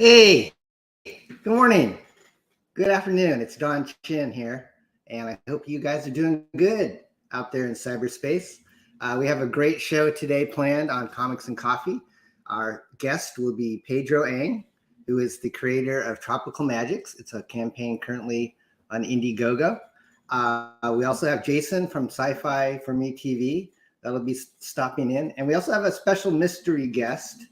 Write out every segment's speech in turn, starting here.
Hey, good morning, good afternoon. It's Don Chin here, and I hope you guys are doing good out there in cyberspace. We have a great show today planned on Comics and Coffee. Our guest will be Pedro Ang, who is the creator of Tropical Magics. It's a campaign currently on Indiegogo. We also have Jason from Sci-Fi For Me TV that'll be stopping in, and we also have a special mystery guest.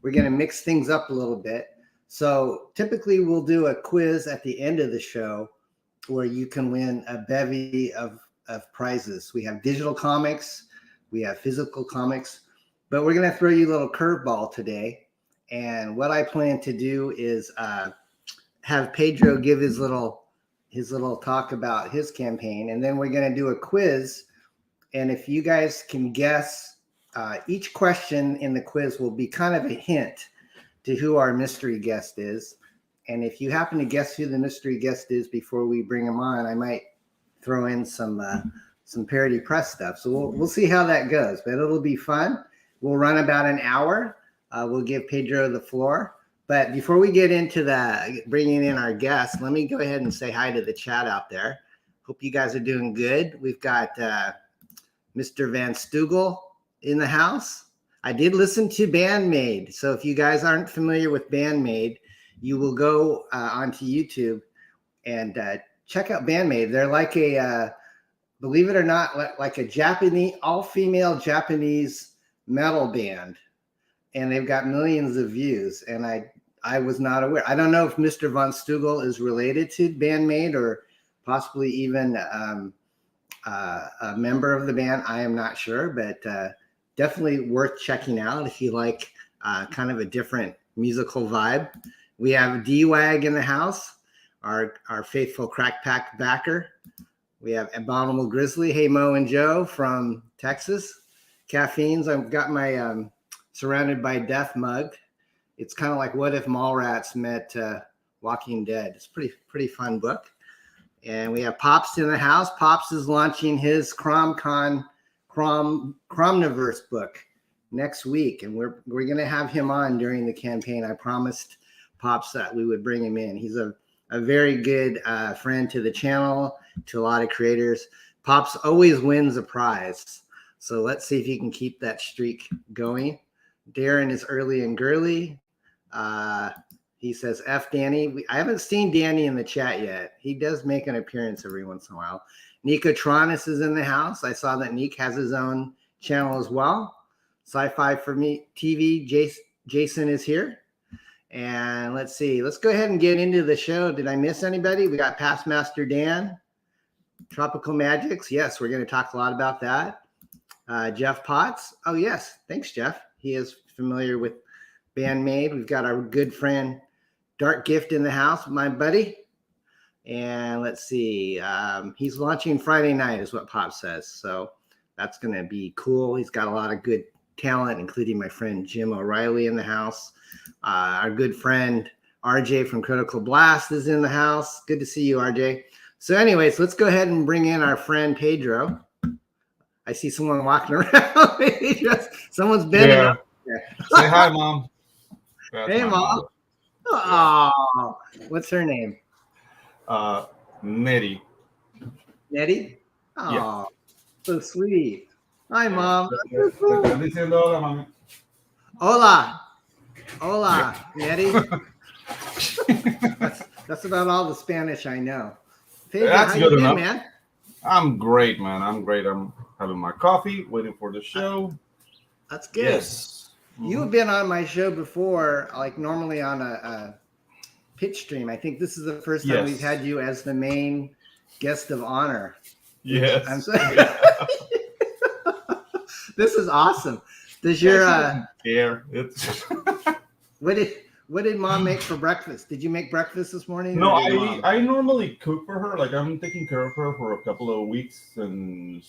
We're going to mix things up a little bit. So typically we'll do a quiz at the end of the show where you can win a bevy of prizes. We have digital comics, we have physical comics, but we're going to throw you a little curveball today. And what I plan to do is have Pedro give his little talk about his campaign, and then we're going to do a quiz. And if you guys can guess, each question in the quiz will be kind of a hint to who our mystery guest is. And if you happen to guess who the mystery guest is before we bring him on, I might throw in some Parody Press stuff. So we'll see how that goes, but it'll be fun. We'll run about an hour. We'll give Pedro the floor. But before we get into bringing in our guest, let me go ahead and say hi to the chat out there. Hope you guys are doing good. We've got Mr. Van Stugel in the house. I did listen to Bandmade. So if you guys aren't familiar with Bandmade, you will go onto YouTube and check out Bandmade. They're like a, believe it or not, like a Japanese, all-female Japanese metal band. And they've got millions of views. And I was not aware. I don't know if Mr. Von Stugel is related to Bandmade or possibly even a member of the band. I am not sure, but definitely worth checking out if you like kind of a different musical vibe. We have D-Wag in the house, our faithful Crack Pack backer. We have Abominable Grizzly, Hey Mo and Joe from Texas. Caffeines, I've got my Surrounded by Death mug. It's kind of like What If Mallrats Met Walking Dead. It's pretty fun book. And we have Pops in the house. Pops is launching his Cromniverse book next week, and we're going to have him on during the campaign. I promised Pops that we would bring him in. He's a very good friend to the channel, to a lot of creators. Pops always wins a prize, so let's see if he can keep that streak going. Darren is early and girly. He says, F Danny. I haven't seen Danny in the chat yet. He does make an appearance every once in a while. Nico Tronis is in the house. I saw that Nick has his own channel as well. Sci-Fi For Me TV, Jason is here. And let's see. Let's go ahead and get into the show. Did I miss anybody? We got Past Master Dan. Tropical Magics. Yes, we're going to talk a lot about that. Jeff Potts. Oh, yes. Thanks, Jeff. He is familiar with Bandmade. We've got our good friend Dark Gift in the house, my buddy. And let's see, he's launching Friday night is what Pop says. So that's going to be cool. He's got a lot of good talent, including my friend Jim O'Reilly in the house. Our good friend RJ from Critical Blast is in the house. Good to see you, RJ. So anyways, let's go ahead and bring in our friend Pedro. I see someone walking around. Someone's been there. Say hi, Mom. That's hey, Mom. Oh, what's her name? Nettie. Nettie? Oh, yeah. So sweet. Hi, Mom. Te estoy diciendo hola, mami. Hola. Hola, Yeti. That's about all the Spanish I know. Pedro, That's how good you been, enough. man? I'm great, man. I'm great. I'm having my coffee, waiting for the show. That's good. Yes. You have been on my show before, like normally on a pitch stream. I think this is the first time we've had you as the main guest of honor. Yes. I'm so This is awesome. Does your care? It's what did Mom make for breakfast? Did you make breakfast this morning? no. Or did Mom? I normally cook for her. Like I'm taking care of her for a couple of weeks, and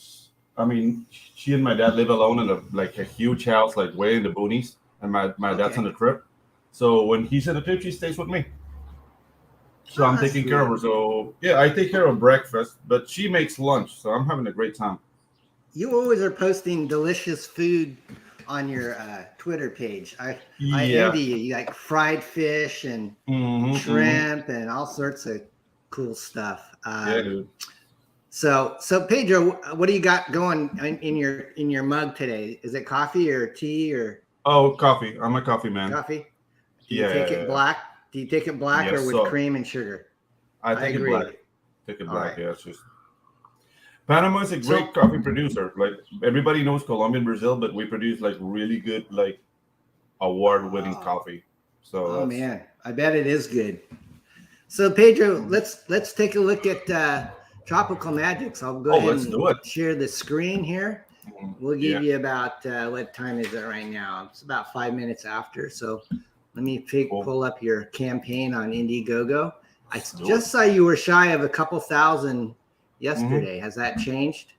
I mean, she and my dad live alone in a huge house, like way in the boonies, and my dad's on a trip. So when he's on a trip, she stays with me. So I'm taking care of her. So yeah, I take care of breakfast, but she makes lunch. So I'm having a great time. You always are posting delicious food on your Twitter page. I envy you. You like fried fish and shrimp and all sorts of cool stuff. Yeah, dude. So Pedro, what do you got going in your mug today? Is it coffee or tea or? Oh, coffee. I'm a coffee man. Coffee. Do you take it black? Do you take it black or with cream and sugar? I take it black. Take it black. Yeah, it's just. Panama is a great coffee producer. Like everybody knows Colombia and Brazil, but we produce like really good, like award-winning coffee. So man, I bet it is good. So Pedro, let's take a look at Tropical Magics. I'll go ahead and share the screen here. We'll give you about what time is it right now? It's about 5 minutes after. So let me pull up your campaign on Indiegogo. I just saw you were shy of a couple thousand yesterday. Has that changed?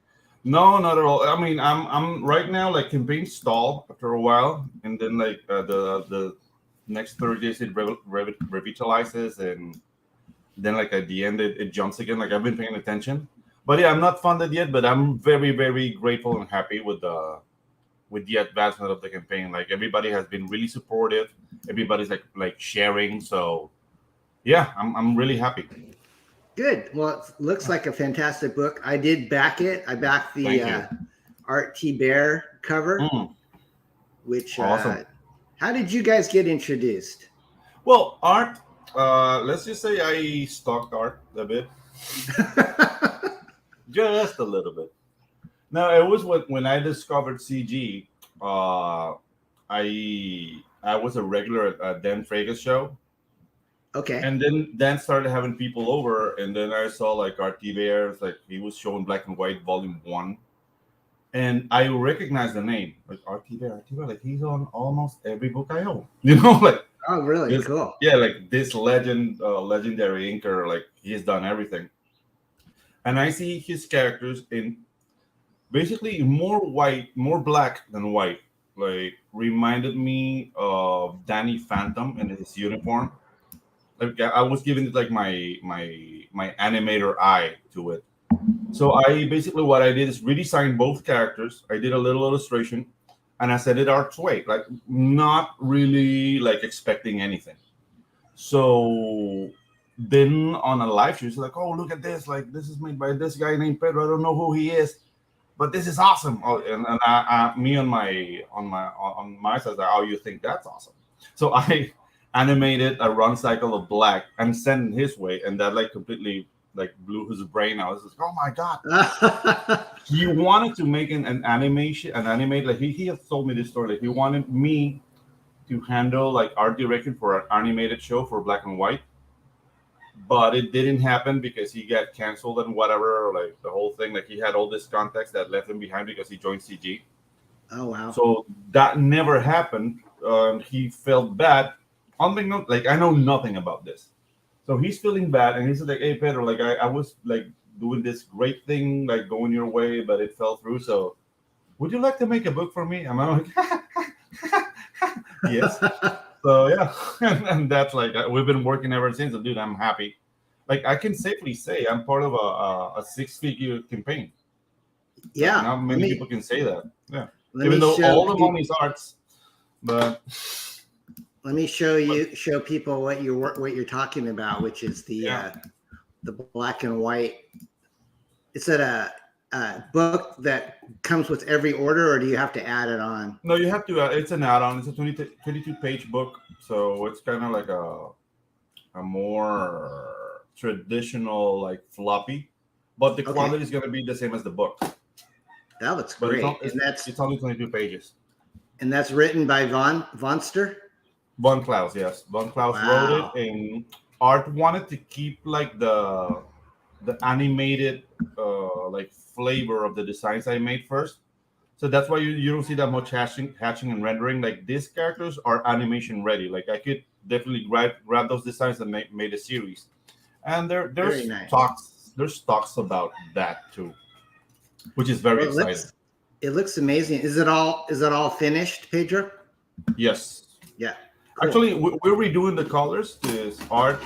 No, not at all. I mean, I'm right now like campaign stall after a while, and then like the next 30 days it revitalizes, and then like at the end it jumps again. Like I've been paying attention, but yeah, I'm not funded yet, but I'm very, very grateful and happy with the advancement of the campaign. Like everybody has been really supportive. Everybody's like sharing. So yeah, I'm really happy. Good. Well, it looks like a fantastic book. I did back it. I backed the Art T. Bear cover, which awesome. How did you guys get introduced? Well, Art, let's just say I stalked Art a bit. Just a little bit. No, it was when I discovered CG. I was a regular at Dan Frega's show. Okay. And then Dan started having people over, and then I saw like R.T. Bear, like he was showing Black and White Volume 1. And I recognized the name. Like R.T. Bear, like he's on almost every book I own. You know, like oh really? Cool. Yeah, like this legendary inker, like he's done everything. And I see his characters in basically more black than white. Like reminded me of Danny Phantom in his uniform. Like I was giving it like my animator eye to it. So I basically what I did is redesign both characters. I did a little illustration, and I set it Art's way, like not really like expecting anything. So then on a live show, it's like, oh look at this! Like this is made by this guy named Pedro. I don't know who he is, but this is awesome. Oh, and me on my side, like, oh, you think that's awesome? So I animated a run cycle of Black and sent it his way, and that like completely like blew his brain out. I was like, oh my god. He wanted to make an animation, like he has told me this story. Like he wanted me to handle like art direction for an animated show for Black and White, but it didn't happen because he got canceled and whatever, like the whole thing. Like he had all this context that left him behind because he joined CG. Oh wow. So that never happened. He felt bad. Like I know nothing about this, so he's feeling bad, and he's like, "Hey, Pedro, like I was like doing this great thing, like going your way, but it fell through. So, would you like to make a book for me?" And I'm like, "Yes." So yeah, and that's like we've been working ever since. And dude, I'm happy. Like I can safely say I'm part of a 6-figure campain. Yeah, like, not many people can say that. Yeah, even though all the money's arts, but. Let me show people what you're talking about, which is the Black and White. It's at book that comes with every order, or do you have to add it on? No, you have to. It's an add-on. It's a 22-page book, so it's kind of like a more traditional, like floppy, but the quality is going to be the same as the book. That looks But great. it's only 22 pages. And that's written by Vonster? Von Klaus, yes. Von Klaus wrote it, and Art wanted to keep like the animated like flavor of the designs I made first. So that's why you don't see that much hatching and rendering. Like these characters are animation ready. Like I could definitely grab those designs and made a series. And there's nice. talks about that too, which is very exciting. It looks amazing. Is it all finished, Pedro? Yes. Yeah. Cool. Actually, we're redoing the colors. This Art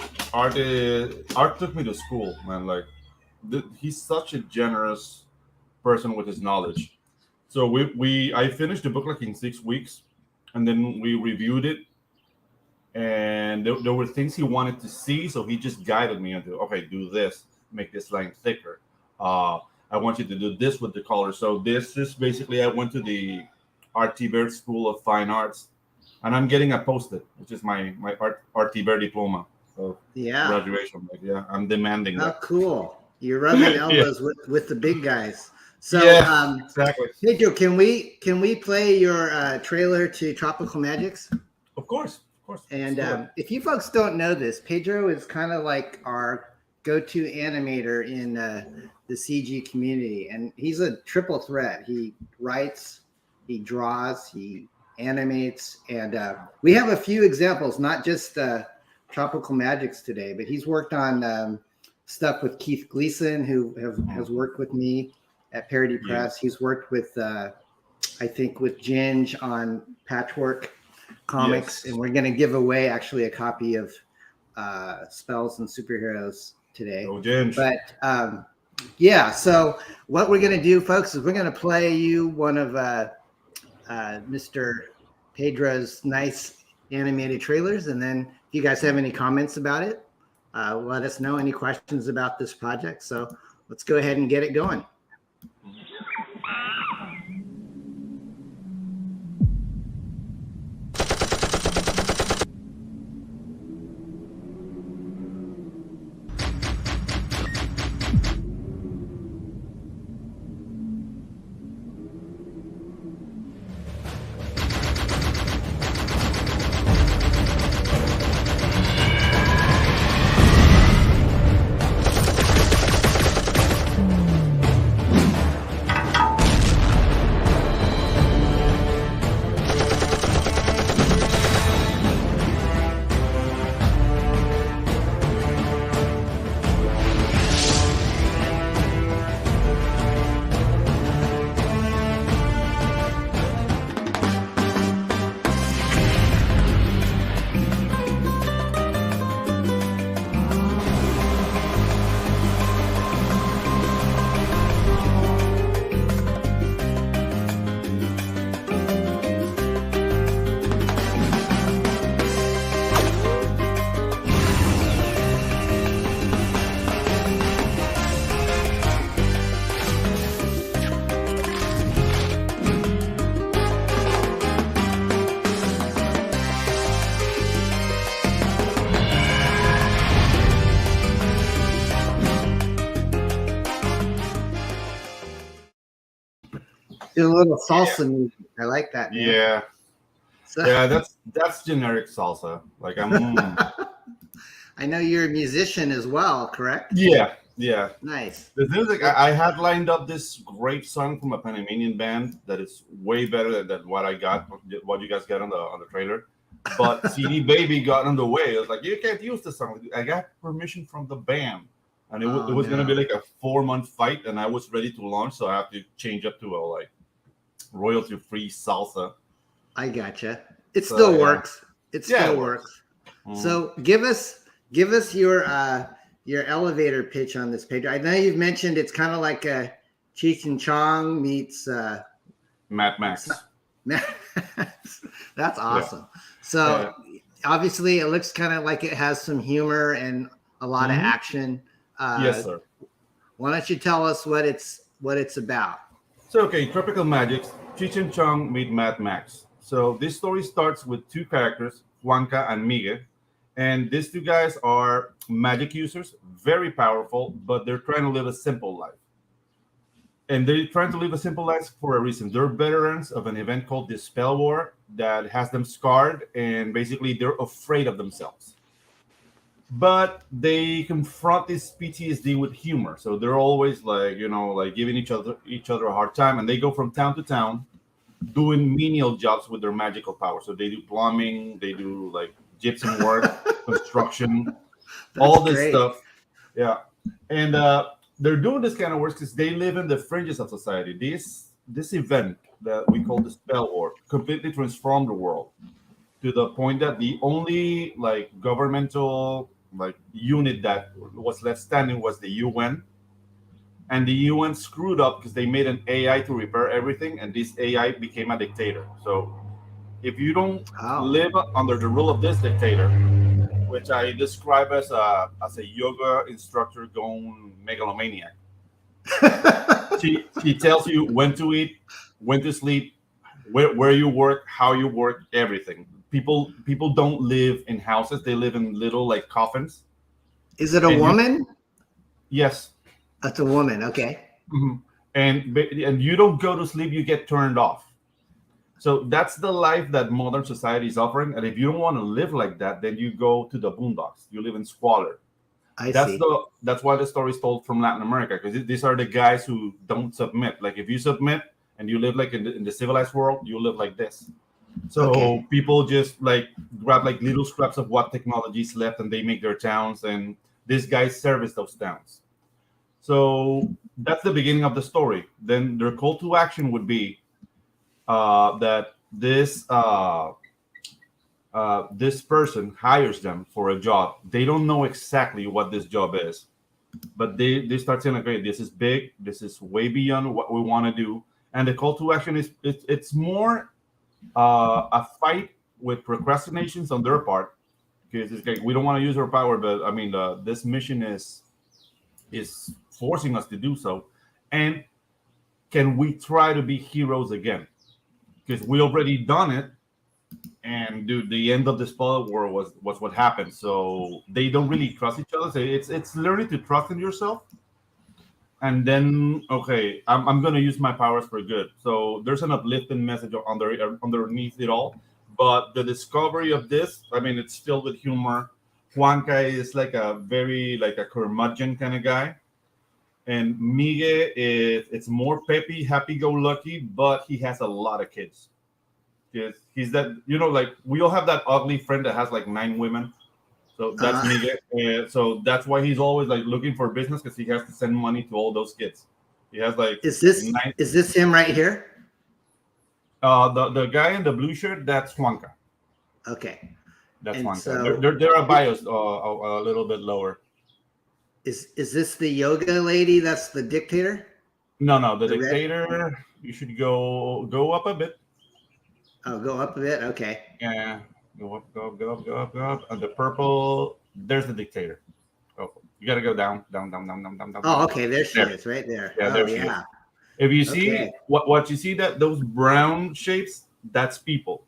took me to school, man. Like, he's such a generous person with his knowledge. So I finished the book like in 6 weeks, and then we reviewed it, and there were things he wanted to see, so he just guided me into, okay, do this, make this line thicker. I want you to do this with the color. So this is basically, I went to the RT Baird School of Fine Arts, and I'm getting a post-it, which is my RT Baird diploma. So graduation. Like, yeah, I'm demanding that. Cool. You're rubbing elbows with the big guys. So exactly. Pedro, can we play your trailer to Tropical Magics? Of course. And if you folks don't know this, Pedro is kind of like our go-to animator in the CG community, and he's a triple threat. He writes, he draws, he animates, and we have a few examples, not just Tropical Magics today, but he's worked on stuff with Keith Gleason, who has worked with me at Parody Press. He's worked with I think with Ginge on Patchwork Comics, and we're going to give away actually a copy of Spells and Superheroes today. Oh, Ginge. But so what we're going to do, folks, is we're going to play you one of Mr. Pedro's nice animated trailers, and then if you guys have any comments about it, let us know. Any questions about this project? So let's go ahead and get it going. Do a little salsa music. I like that. Man. Yeah. So, that's generic salsa. Like I know you're a musician as well, correct? Yeah. Nice. The thing is, like, I had lined up this great song from a Panamanian band that is way better than what you guys got on the trailer. But CD Baby got in the way. I was like, you can't use this song. I got permission from the band. And it was going to be like a 4-month fight, and I was ready to launch, so I have to change up to a like royalty-free salsa. I gotcha. It still works. It still works. So give us your elevator pitch on this page. I know you've mentioned it's kind of like a Cheech and Chong meets Mad Max. That's awesome. So obviously, it looks kind of like it has some humor and a lot of action. Yes, sir. Why don't you tell us what it's what it's about. So, okay, Tropical Magics, Cheech and Chong meet Mad Max. So this story starts with two characters, Juanca and Miguel. And these two guys are magic users, very powerful, but they're trying to live a simple life. And they're trying to live a simple life for a reason. They're veterans of an event called the Spell War that has them scarred, and basically they're afraid of themselves. But they confront this PTSD with humor. So they're always like, like giving each other a hard time, and they go from town to town doing menial jobs with their magical power. So they do plumbing, they do like gypsum work, construction, all this great. stuff. Yeah. And they're doing this kind of work because they live in the fringes of society. This event that we call the Spell War completely transformed the world to the point that the only like governmental like unit that was left standing was the UN. And the UN screwed up because they made an AI to repair everything, and this AI became a dictator. So if you don't live under the rule of this dictator, which I describe as a yoga instructor gone megalomaniac, she tells you when to eat, when to sleep, where you work, how you work, everything. People don't live in houses; they live in little like coffins. Is it a woman? Yes. That's a woman. Okay. Mm-hmm. And you don't go to sleep; you get turned off. So that's the life that modern society is offering. And if you don't want to live like that, then you go to the boondocks. You live in squalor. That's why the story is told from Latin America, because these are the guys who don't submit. Like if you submit and you live like in the civilized world, you live like this. So people just like grab like little scraps of what technology is left, and they make their towns. And these guys service those towns. So that's the beginning of the story. Then their call to action would be that this person hires them for a job. They don't know exactly what this job is, but they start saying, okay, this is big. This is way beyond what we want to do. And the call to action is it's more a fight with procrastinations on their part, because it's like we don't want to use our power, but I mean this mission is forcing us to do so. And can we try to be heroes again? Because we already done it, and dude, the end of the Spell War was what happened. So they don't really trust each other. So it's learning to trust in yourself, and then okay, I'm gonna use my powers for good. So there's an uplifting message underneath it all. But the discovery of this, I mean, it's filled with humor. Juanca is like a very like a curmudgeon kind of guy. And Miguel it's more peppy, happy-go-lucky, but he has a lot of kids. He's that, like we all have that ugly friend that has like 9 women. So that's Miguel. So that's why he's always like looking for business, because he has to send money to all those kids. He has like is this him right here? The guy in the blue shirt, that's Juanca. Okay. That's Juanca. So, there are bios a little bit lower. Is this the yoga lady? That's the dictator? No, the dictator. Red? You should go up a bit. Oh, go up a bit. Okay. Yeah, go up. And the purple, there's the dictator. Oh, you gotta go down. Oh, okay. There she is, right there. Yeah, there she is. If you see what you see, that those brown shapes, that's people.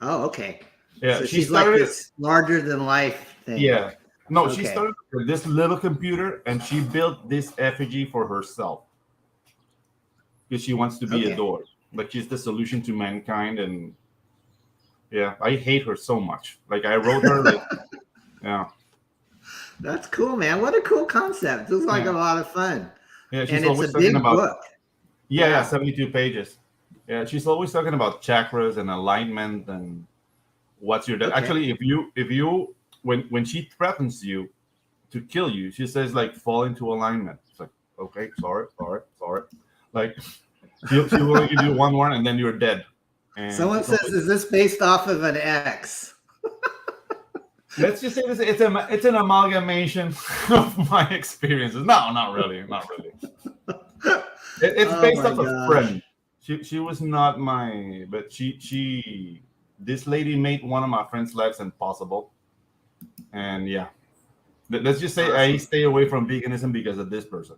Oh, okay. Yeah, so she's like this larger than life thing. Yeah. No, she started with this little computer, and she built this effigy for herself because she wants to be adored. Like she's the solution to mankind, and yeah, I hate her so much. Like I wrote her, like, yeah. That's cool, man. What a cool concept. This is like a lot of fun. Yeah, she's and always it's a big book. Yeah, 72 pages. Yeah, she's always talking about chakras and alignment and what's your actually if you when she threatens you to kill you, she says like fall into alignment. It's like, okay, sorry. Like she'll only give you one word and then you're dead. And someone says, is this based off of an X? Let's just say this, it's an amalgamation of my experiences. No, not really. It's based off a friend. She was not my, but this lady made one of my friends' lives impossible. And yeah, let's just say I stay away from veganism because of this person.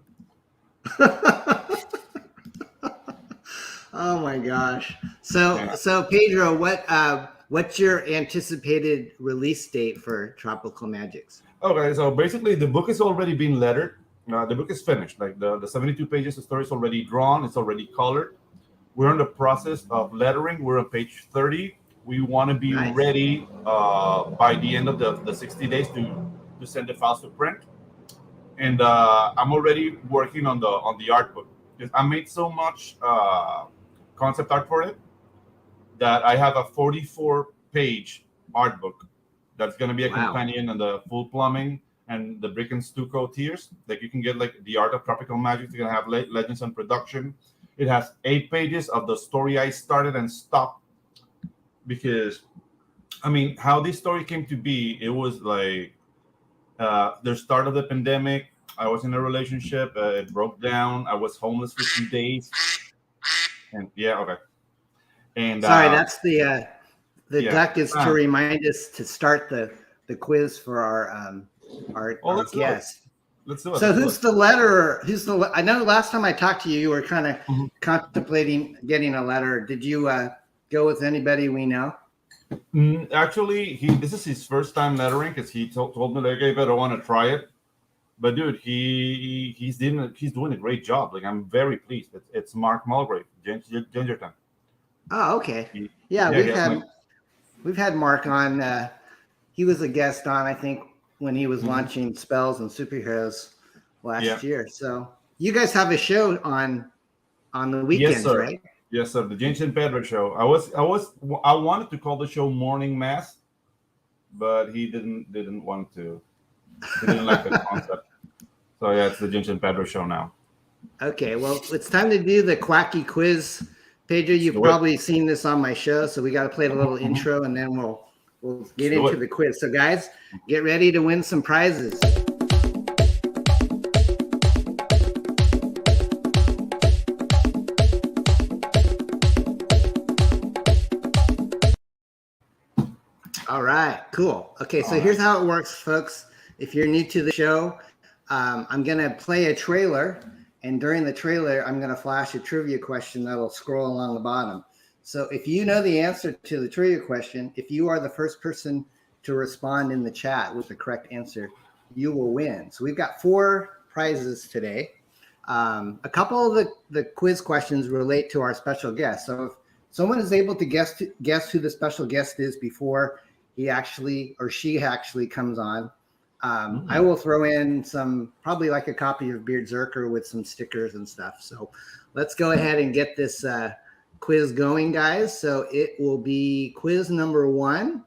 Oh my gosh. So Yeah. so Pedro, what's your anticipated release date for Tropical Magics? Okay, so basically the book is already being lettered. The book is finished. Like the 72 pages of story is already drawn. It's already colored. We're in the process of lettering. We're on page 30. We want to be Nice. ready by the end of the 60 days to send the files to print. And I'm already working on the art book because I made so much concept art for it that I have a 44-page art book that's going to be a Wow. companion on the full plumbing and the brick and stucco tiers. Like you can get like the art of tropical magic. You're going to have legends on production. It has 8 pages of the story I started and stopped because, I mean, how this story came to be, it was like the start of the pandemic. I was in a relationship. It broke down. I was homeless for 2 days. And yeah, okay. And Sorry, that's the yeah. duck is to remind us to start the quiz for our guest. Let's do it. So who's the letterer? I know last time I talked to you, you were kind of contemplating getting a letter. Did you go with anybody we know? Actually, this is his first time lettering because he told me like, "Hey, I want to try it." But dude, he's doing a great job. Like I'm very pleased. It's Mark Mulgrave, Gingerton. Oh, okay. We've had Mark on. He was a guest on, I think, when he was launching Spells and Superheroes last year. So you guys have a show on the weekends, right? Yes, sir. The James and Pedro show. I wanted to call the show Morning Mass, but he didn't want to. He didn't like the concept. So yeah, it's the James and Pedro show now. Okay, well, it's time to do the Quacky Quiz. Pedro, you've probably seen this on my show, so we got to play a little intro, and then we'll get into the quiz. So guys, get ready to win some prizes. All right, cool. Okay, so here's how it works, folks. If you're new to the show, I'm going to play a trailer, and during the trailer, I'm going to flash a trivia question that'll scroll along the bottom. So if you know the answer to the trivia question, if you are the first person to respond in the chat with the correct answer, you will win. So we've got 4 prizes today. A couple of the quiz questions relate to our special guest. So if someone is able to guess who the special guest is before he actually or she actually comes on, I will throw in probably like a copy of BRZRKR with some stickers and stuff. So let's go ahead and get this quiz going, guys. So it will be quiz number 1.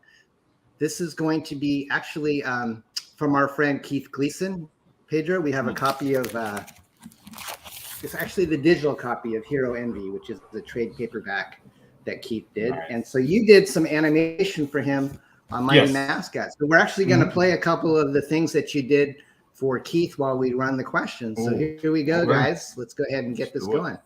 This is going to be actually from our friend Keith Gleason. Pedro, we have a copy of, it's actually the digital copy of Hero Envy, which is the trade paperback that Keith did. Nice. And so you did some animation for him on Mighty Mascots. So we're actually going to play a couple of the things that you did for Keith while we run the questions. So here we go, guys. Let's go ahead and get this going.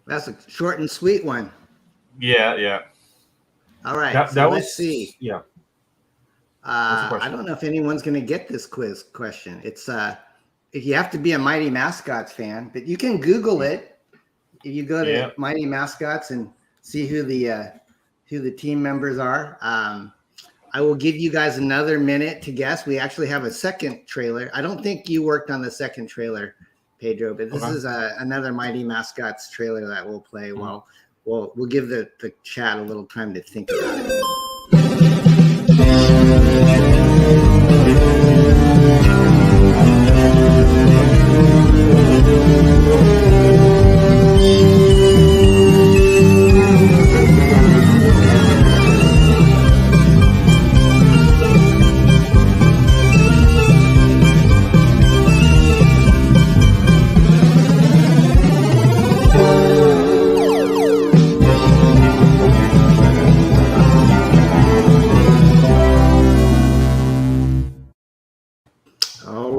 That's a short and sweet one. Yeah. All right. Let's see. Yeah. I don't know if anyone's going to get this quiz question. It's if you have to be a Mighty Mascots fan, but you can Google it. If you go to Mighty Mascots and see who the team members are. I will give you guys another minute to guess. We actually have a second trailer. I don't think you worked on the second trailer, Pedro, but this is another Mighty Mascots trailer that we'll play. Well, we'll give the chat a little time to think about it.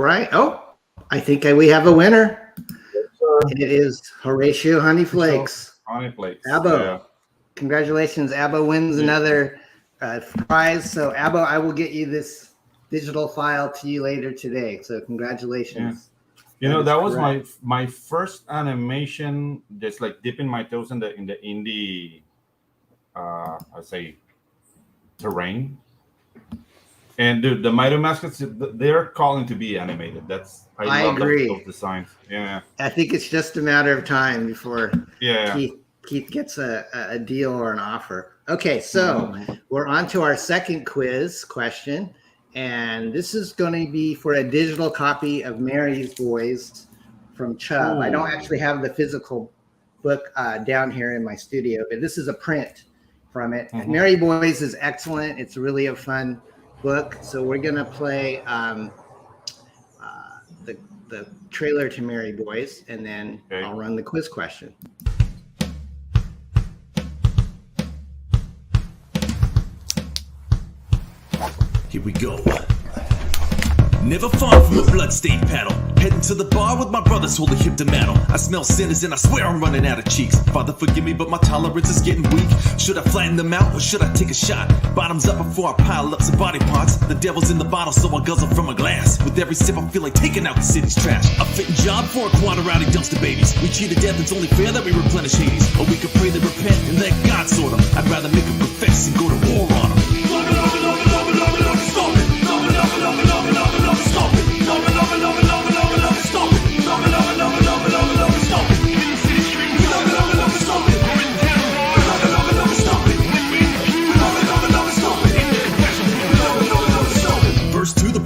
right. Oh, I think we have a winner. It is Horatio Honeyflakes. Honeyflakes. Abbo. Yeah. Congratulations. Abbo wins another prize. So, Abbo, I will get you this digital file to you later today. So, congratulations. Yeah. You know, that was my first animation, just like dipping my toes in the indie, I say, terrain. And dude, the Mighty Mascots, they're calling to be animated. I love agree. Those designs. Yeah. I think it's just a matter of time before Yeah. Keith gets a deal or an offer. Okay, so we're on to our second quiz question. And this is going to be for a digital copy of Mary's Boys from Chubb. I don't actually have the physical book down here in my studio, but this is a print from it. Mary Boys is excellent. It's really a fun book. So we're going to play the trailer to Mary Boys, and then I'll run the quiz question. Here we go. Never far from a bloodstained paddle. Heading to the bar with my brothers holding hip to metal. I smell sinners and I swear I'm running out of cheeks. Father, forgive me, but my tolerance is getting weak. Should I flatten them out or should I take a shot? Bottoms up before I pile up some body parts. The devil's in the bottle, so I guzzle from a glass. With every sip, I feel like taking out the city's trash. A fitting job for a quad of rowdy dumpster babies. We cheat to death, it's only fair that we replenish Hades. Or we could pray they repent and let God sort them. I'd rather make them profess and go to war on them.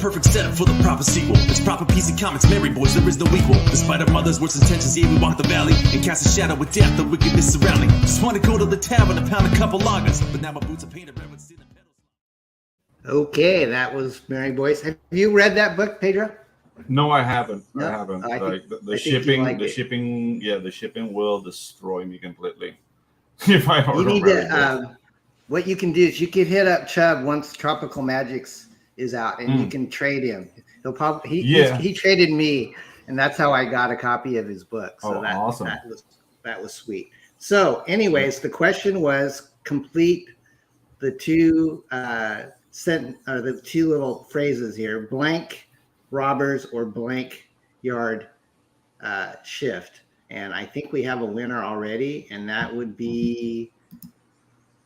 Perfect setup for the proper sequel. It's proper PC Comics, Mary Boys, there is no equal. Despite our mother's worst intentions, yeah, we walk the valley and cast a shadow with death, the wickedness surrounding. Just want to go to the tavern and pound a couple lagers, but now my boots are painted red with sin and petals. Okay, that was Mary Boys. Have you read that book, Pedro? No, I haven't. No? I haven't. I The shipping will destroy me completely if I don't remember. What you can do is you can hit up Chubb once Tropical Magics is out, and you can trade him. He'll probably he traded me, and that's how I got a copy of his book. So awesome. That was sweet. So, anyways, the question was complete the two the two little phrases here: blank robbers or blank yard shift. And I think we have a winner already, and that would be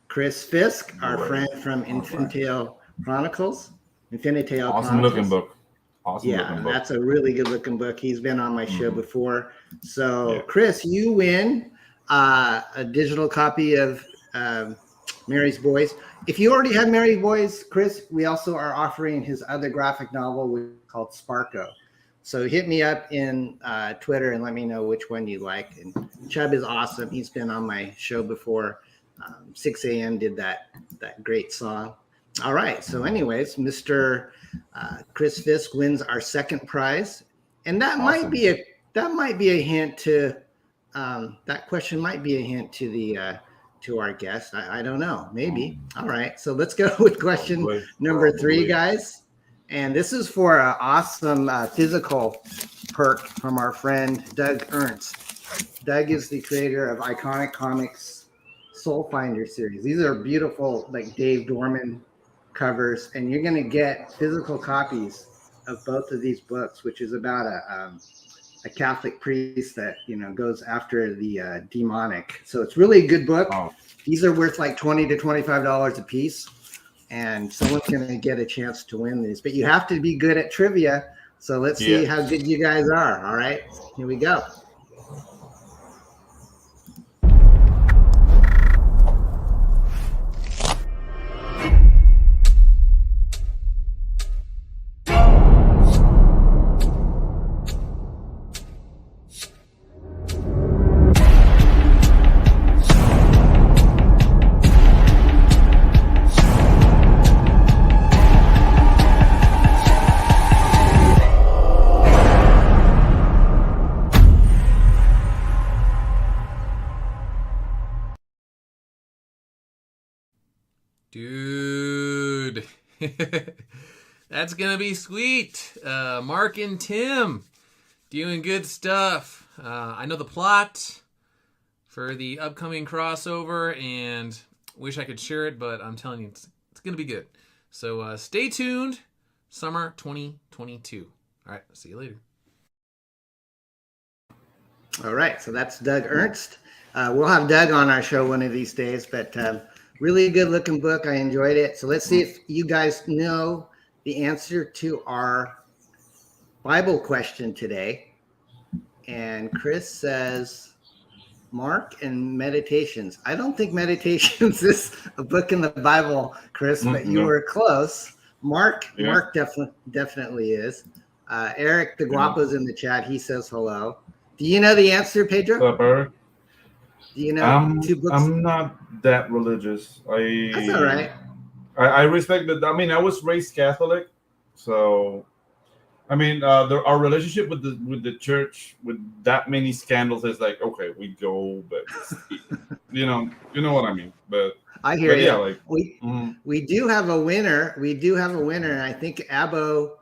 Chris Fisk, our friend from Infantile Chronicles. Awesome looking book. That's a really good looking book. He's been on my show before. So, Chris, you win a digital copy of Mary's Boys. If you already have Mary's Boys, Chris, we also are offering his other graphic novel called Sparko. So hit me up in Twitter and let me know which one you like. And Chubb is awesome. He's been on my show before. 6 a.m. did that great song. All right. So anyways, Mr. Chris Fisk wins our second prize. And that might be a hint to that question might be a hint to the to our guest. I don't know. Maybe. All right. So let's go with question number 3, guys. And this is for an awesome physical perk from our friend Doug Ernst. Doug is the creator of Iconic Comics SOULFINDER series. These are beautiful, like Dave Dorman covers, and you're going to get physical copies of both of these books, which is about a Catholic priest that goes after the demonic. So it's really a good book. These are worth like $20 to $25 a piece, and someone's going to get a chance to win these. But you have to be good at trivia. So let's see how good you guys are. All right, here we go. Dude, That's going to be sweet. Mark and Tim doing good stuff. I know the plot for the upcoming crossover and wish I could share it, but I'm telling you, it's going to be good. So stay tuned. Summer 2022. All right. See you later. All right. So that's Doug Ernst. We'll have Doug on our show one of these days, but really good looking book. I enjoyed it. So let's see if you guys know the answer to our Bible question today. And Chris says, Mark and Meditations. I don't think Meditations is a book in the Bible, Chris, but you were close. Mark definitely is. Eric the Guapo's in the chat. He says hello. Do you know the answer, Pedro? Do you know 2 books? I'm not that religious. That's all right. I respect that. I mean, I was raised Catholic, so I mean, our relationship with the church, with that many scandals, is like, okay, we go, but you know what I mean. But I hear you. Yeah, like we do have a winner. And I think Abo's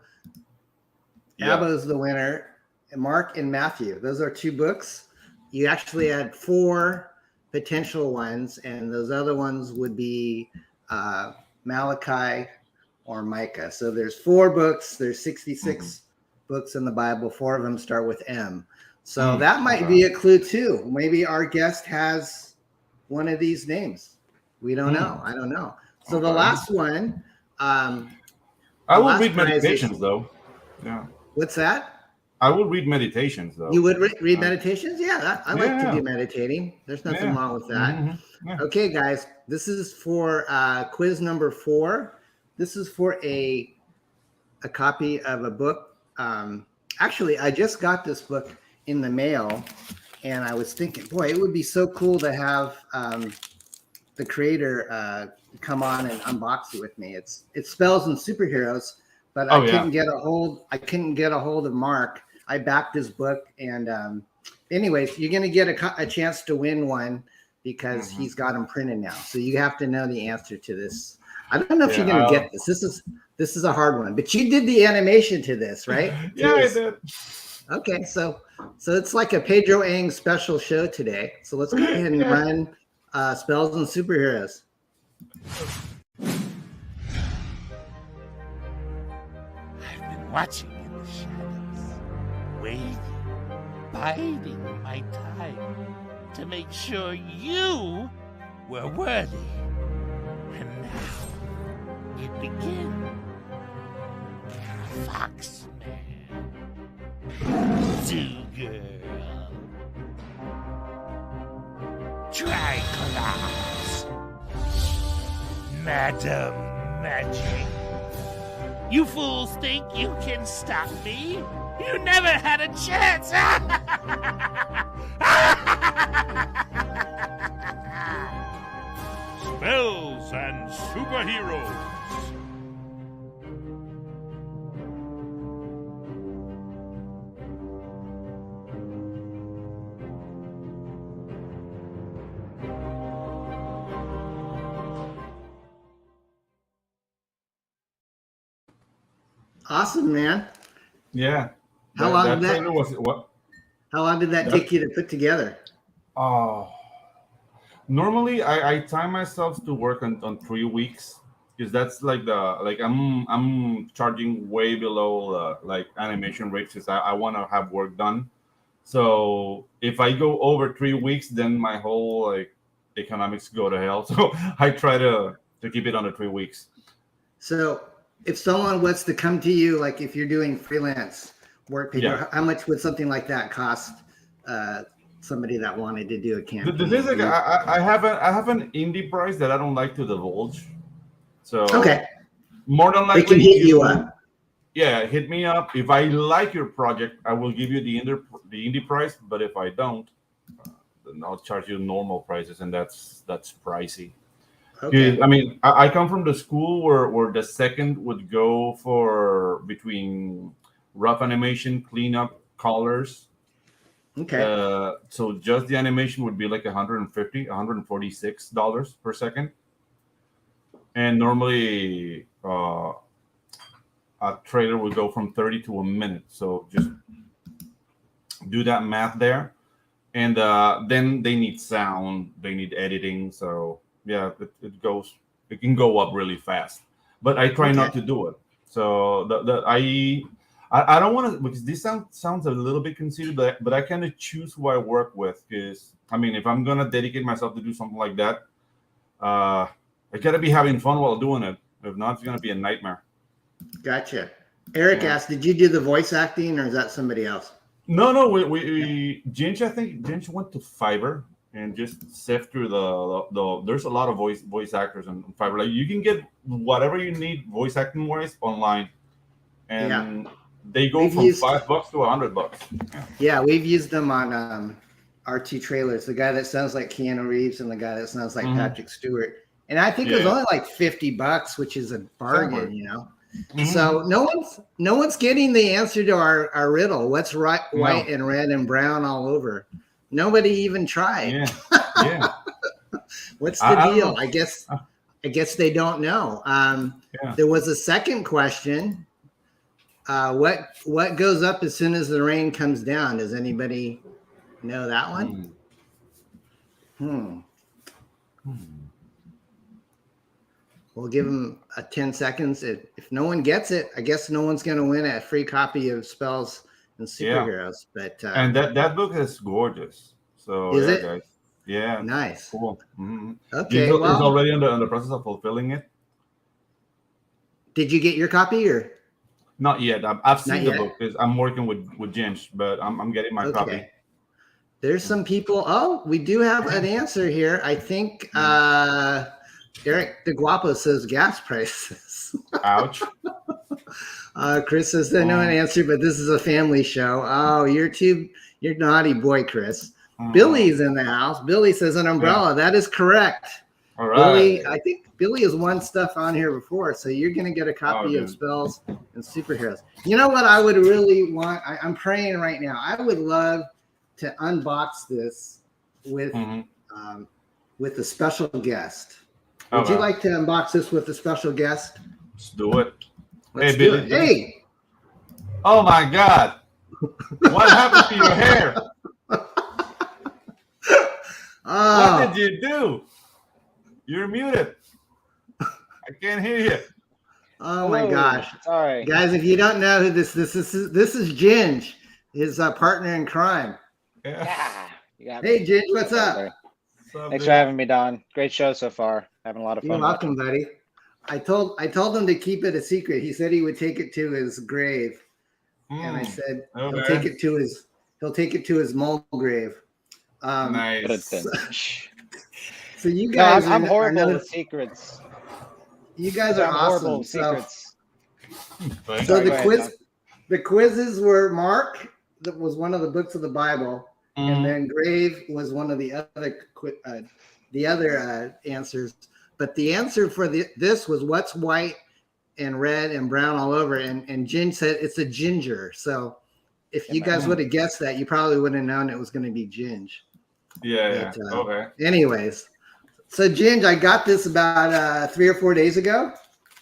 the winner. Mark and Matthew. Those are 2 books. You actually had 4 potential ones, and those other ones would be Malachi or Micah. So there's 4 books. There's 66 books in the Bible. 4 of them start with M. So that might be a clue too. Maybe our guest has one of these names. We don't know. I don't know. So the last one. I will read Meditations though. Yeah. What's that? I would read Meditations though. You would read Meditations? Yeah, I like to do meditating. There's nothing wrong with that. Okay, guys, this is for quiz number 4. This is for a copy of a book. Actually, I just got this book in the mail, and I was thinking, boy, it would be so cool to have the creator come on and unbox it with me. It's Spells and Superheroes, but I couldn't get a hold of Mark. I backed his book, and anyways, you're gonna get a chance to win one because he's got them printed now. So you have to know the answer to this. I don't know if you're gonna get this. This is a hard one, but you did the animation to this, right? Yeah, I did. Okay, so it's like a Pedro Ang special show today. So let's go ahead and run Spells and Superheroes. I've been watching in the shadows, waiting, biding my time to make sure you were worthy. And now it begins. Foxman, Zoo Girl, Triclops, Madam Magic. You fools think you can stop me? You never had a chance! Spells and Superheroes. Awesome, man. Yeah. How long did that take you to put together? Normally I time myself to work on 3 weeks, because that's like I'm charging way below like animation rates, because I want to have work done. So if I go over 3 weeks, then my whole like economics go to hell. So I try to keep it under 3 weeks. So if someone was to come to you, like if you're doing freelance work, Pedro, how much would something like that cost somebody that wanted to do a campaign? The thing is, like, I have an indie price that I don't like to divulge. So more than likely, they can hit you up. Yeah, hit me up. If I like your project, I will give you the indie price. But if I don't, then I'll charge you normal prices, and that's pricey. Okay. I mean, I come from the school where the second would go for between rough animation, cleanup, colors. Okay. So just the animation would be like $146 per second. And normally, I a trailer would go from 30 to a minute. So just do that math there. And then they need sound, they need editing. So yeah, it can go up really fast. But I try not to do it. So I don't want to, because this sounds a little bit conceited, but I kind of choose who I work with, because I mean, if I'm gonna dedicate myself to do something like that, I gotta be having fun while doing it. If not, it's gonna be a nightmare. Gotcha. Eric asked, did you do the voice acting, or is that somebody else? No, we Ginge, I think Ginge went to Fiverr and just sift through the there's a lot of voice actors on Fiverr. Like, you can get whatever you need voice acting wise online, and they go from $5 to $100. Yeah, we've used them on our two trailers. The guy that sounds like Keanu Reeves and the guy that sounds like Patrick Stewart. And I think it was only like $50, which is a bargain, you know. So no one's getting the answer to our riddle. What's white and red and brown all over? Nobody even tried. Yeah. What's the deal? I guess they don't know. There was a second question. What goes up as soon as the rain comes down? Does anybody know that one? We'll give them 10 seconds. If no one gets it, I guess no one's going to win a free copy of Spells and Superheroes. But and that book is gorgeous. So is it? Guys. Yeah. Nice. Cool. Okay. He's already in the process of fulfilling it. Did you get your copy or? Not yet. I've seen the book because I'm working with Ginge, but I'm getting my copy. There's some people. Oh, we do have an answer here. I think Eric the Guapo says gas prices. Ouch. Chris says they know an answer, but this is a family show. Oh, you're naughty boy, Chris. Billy's in the house. Billy says an umbrella. That is correct. All right. Billy, I think Billy has won stuff on here before, so you're going to get a copy of Spells and Superheroes. You know what I would really want? I'm praying right now. I would love to unbox this with a special guest. Would you like to unbox this with a special guest? Let's do it. Let's do it. Hey. Oh my God. What happened to your hair? What did you do? You're muted. I can't hear you. Oh my gosh. Sorry. Guys, if you don't know who this is Ginge, his partner in crime. Yeah. Hey Ginge, what's up? Thanks for having me, Don. Great show so far. Having a lot of fun. You're welcome, buddy. I told him to keep it a secret. He said he would take it to his grave. And I said he'll take it to his mole grave. Nice. So you guys I'm horrible with secrets. You guys are awesome. Secrets. So the quizzes were Mark, that was one of the books of the Bible, and then Grave was one of the other answers. But the answer for this was what's white and red and brown all over, and Ginge said it's a ginger. So if you guys would have guessed that, you probably wouldn't have known it was going to be Ginge. Yeah. Okay. Anyways, so Ginge, I got this about 3 or 4 days ago,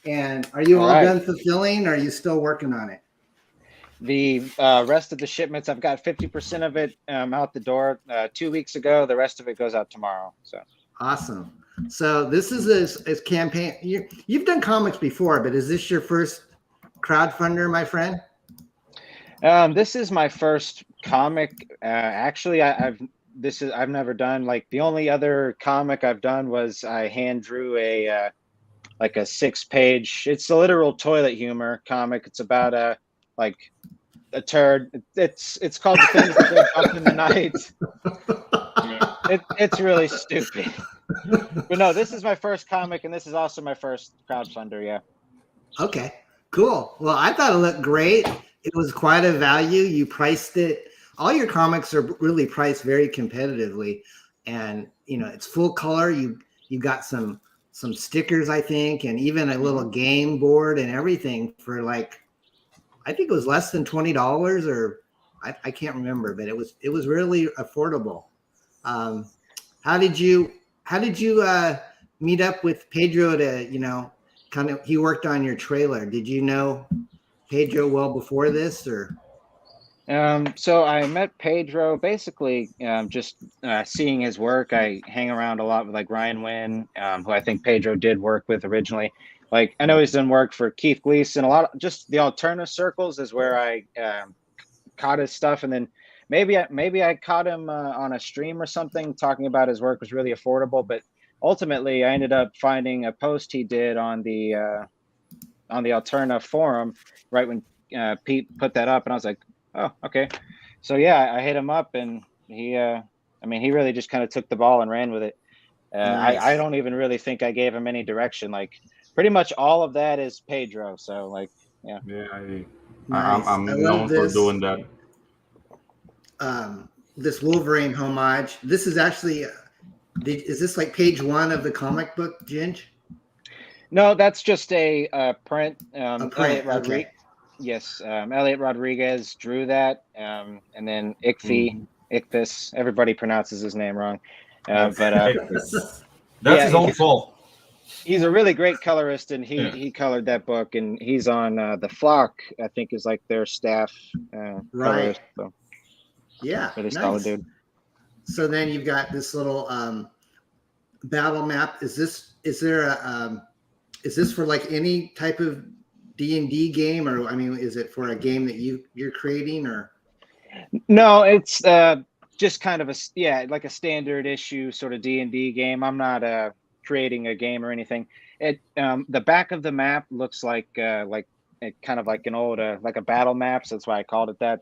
and are you all done fulfilling, or are you still working on it? The rest of the shipments, I've got 50% of it out the door 2 weeks ago. The rest of it goes out tomorrow. So awesome. So this is a campaign. You've done comics before, but is this your first crowdfunder, my friend? This is my first comic. Actually, I've never done, like, the only other comic I've done was I hand drew a 6-page. It's a literal toilet humor comic. It's about a turd. It's called The Things That Go Up in the Night. It's really stupid. But no, this is my first comic, and this is also my first crowdfunder. Yeah. Okay, cool. Well, I thought it looked great. It was quite a value. You priced it. All your comics are really priced very competitively, and it's full color. You got some stickers, I think, and even a little game board and everything for I think it was less than $20, or I can't remember, but it was really affordable. How did you meet up with Pedro to he worked on your trailer? Did you know Pedro well before this, or? So I met Pedro basically just seeing his work. I hang around a lot with like Ryan Wynn, who I think Pedro did work with originally. Like I know he's done work for Keith Gleason. A lot of just the alternative circles is where I caught his stuff, and then maybe I caught him on a stream or something talking about his work was really affordable. But ultimately, I ended up finding a post he did on the Alterna forum right when Pete put that up, and I was like, oh, okay. So yeah, I hit him up, and he, I mean, he really just kind of took the ball and ran with it. Nice. I don't even really think I gave him any direction. Like pretty much all of that is Pedro. So like, yeah. Yeah, Nice. I'm I known love for this. doing that. This Wolverine homage. This is actually, is this like page 1 of the comic book, Ginge? No, that's just a print. A print, Elliot Rodriguez. okay. Yes, Elliot Rodriguez drew that, and then Ichthus. Everybody pronounces his name wrong, but That's yeah, his own fault. he's a really great colorist, and he colored that book, and he's on the Flock. I think is like their staff Right. colorist. So Yeah, really nice. solid dude. So then you've got this little battle map. Is this for like any type of D&D game, or I mean, is it for a game that you're creating, or? No, it's just kind of like a standard issue sort of D&D game. I'm not creating a game or anything. It the back of the map looks like kind of like an old like a battle map, so that's why I called it that.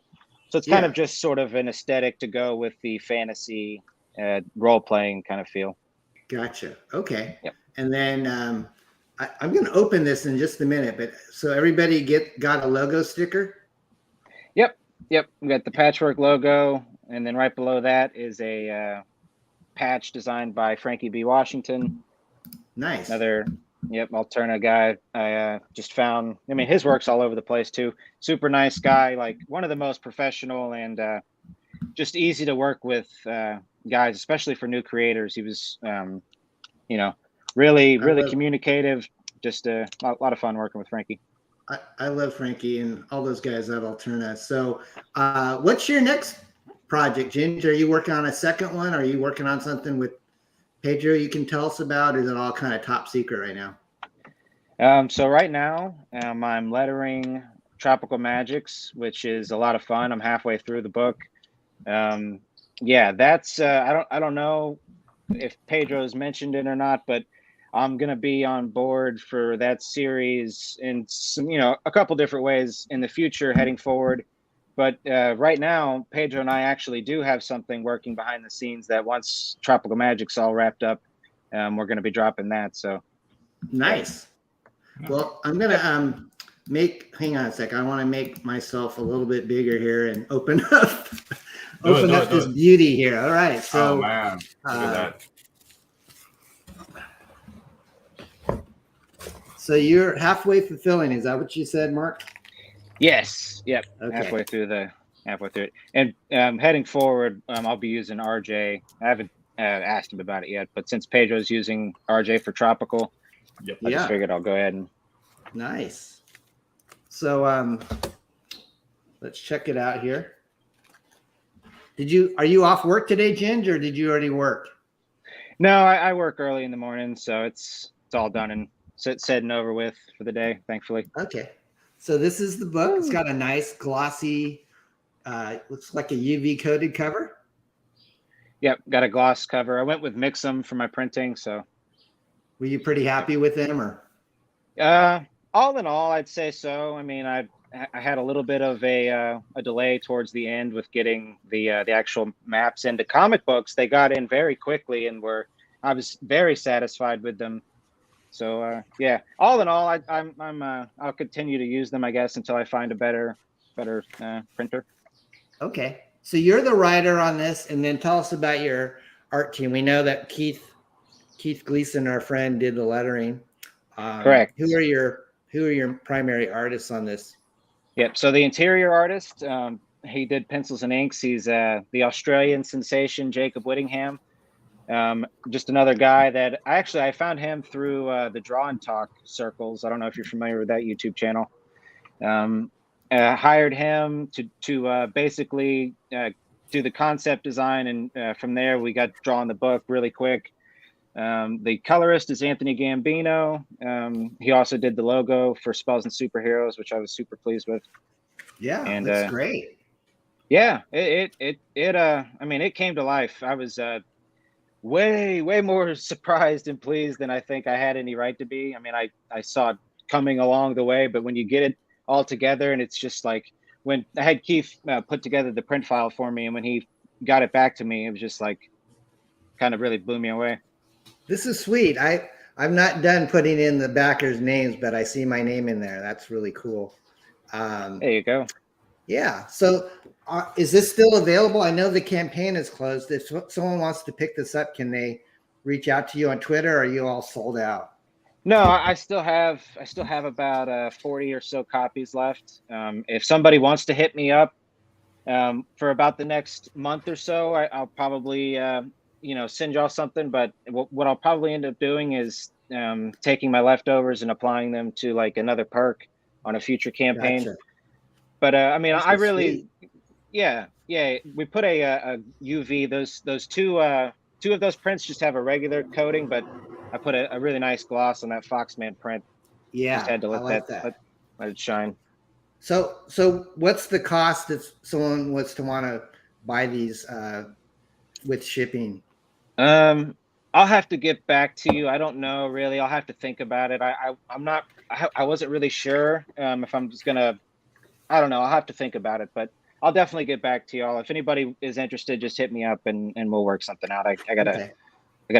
So it's kind of just sort of an aesthetic to go with the fantasy role-playing kind of feel. Gotcha. Okay. Yep. And then I'm going to open this in just a minute, but so everybody got a logo sticker? Yep. We got the Patchwork logo, and then right below that is a patch designed by Frankie B. Washington. Nice. Another Alterna guy I just found. I mean, his work's all over the place too. Super nice guy, like one of the most professional and just easy to work with guys, especially for new creators. He was, really communicative. Just a lot of fun working with Frankie. I love Frankie and all those guys at Alterna. So what's your next project, Ginger? Are you working on a second one? Are you working on something with Pedro you can tell us about, or is it all kind of top secret right now? So right now I'm lettering Tropical Magics, which is a lot of fun. I'm halfway through the book. That's I don't know if Pedro's mentioned it or not, but I'm gonna be on board for that series in some, a couple different ways in the future heading forward. But right now, Pedro and I actually do have something working behind the scenes that once Tropical Magic's all wrapped up, we're going to be dropping that. So nice. Well, I'm going to hang on a sec. I want to make myself a little bit bigger here and open up this beauty here. All right. So, oh man, look at that. So you're halfway fulfilling. Is that what you said, Mark? Yes. Yep. Okay. Halfway through it. And heading forward, I'll be using RJ. I haven't asked him about it yet, but since Pedro's using RJ for Tropical, I just figured I'll go ahead and. Nice. So let's check it out here. Are you off work today, Ginge, or did you already work? No, I work early in the morning, so it's all done and said and over with for the day, thankfully. Okay. So this is the book. It's got a nice glossy, looks like a UV coated cover. Yep, got a gloss cover. I went with Mix'em for my printing, so. Were you pretty happy with them, or? All in all, I'd say so. I mean, I had a little bit of a delay towards the end with getting the actual maps into comic books. They got in very quickly, and I was very satisfied with them. So all in all, I'll continue to use them, I guess, until I find a better printer. Okay. So you're the writer on this, and then tell us about your art team. We know that Keith Gleason, our friend, did the lettering. Correct. Who are your primary artists on this? Yep. So the interior artist, he did pencils and inks. He's the Australian sensation, Jacob Whittingham. Just another guy that I found him through the Draw and Talk circles. I don't know if you're familiar with that YouTube channel. hired him to basically do the concept design, and from there we got drawing the book really quick. The colorist is Anthony Gambino. He also did the logo for Spells and Superheroes, which I was super pleased with. Yeah, And that's great. Yeah, I mean, it came to life. I was way more surprised and pleased than I think I had any right to be. I mean, I saw it coming along the way, but when you get it all together, and it's just like, when I had Keith put together the print file for me, and when he got it back to me, it was just like, kind of really blew me away. This is sweet. I'm not done putting in the backers' names, but I see my name in there. That's really cool. There you go. Yeah. So is this still available? I know the campaign is closed. If someone wants to pick this up, can they reach out to you on Twitter, or are you all sold out? No, I still have about 40 or so copies left. If somebody wants to hit me up for about the next month or so, I'll probably send y'all something. But what I'll probably end up doing is taking my leftovers and applying them to like another perk on a future campaign. Gotcha. But I mean, That's I really, sweet. yeah. We put a UV. Those two of those prints just have a regular coating, but I put a really nice gloss on that Foxman print. Yeah, Just had to I let like that let it shine. So what's the cost if someone was to want to buy these with shipping? I'll have to get back to you. I don't know really. I'll have to think about it. I wasn't really sure if I'm just gonna. I don't know. I'll have to think about it, but I'll definitely get back to y'all. If anybody is interested, just hit me up and we'll work something out. I gotta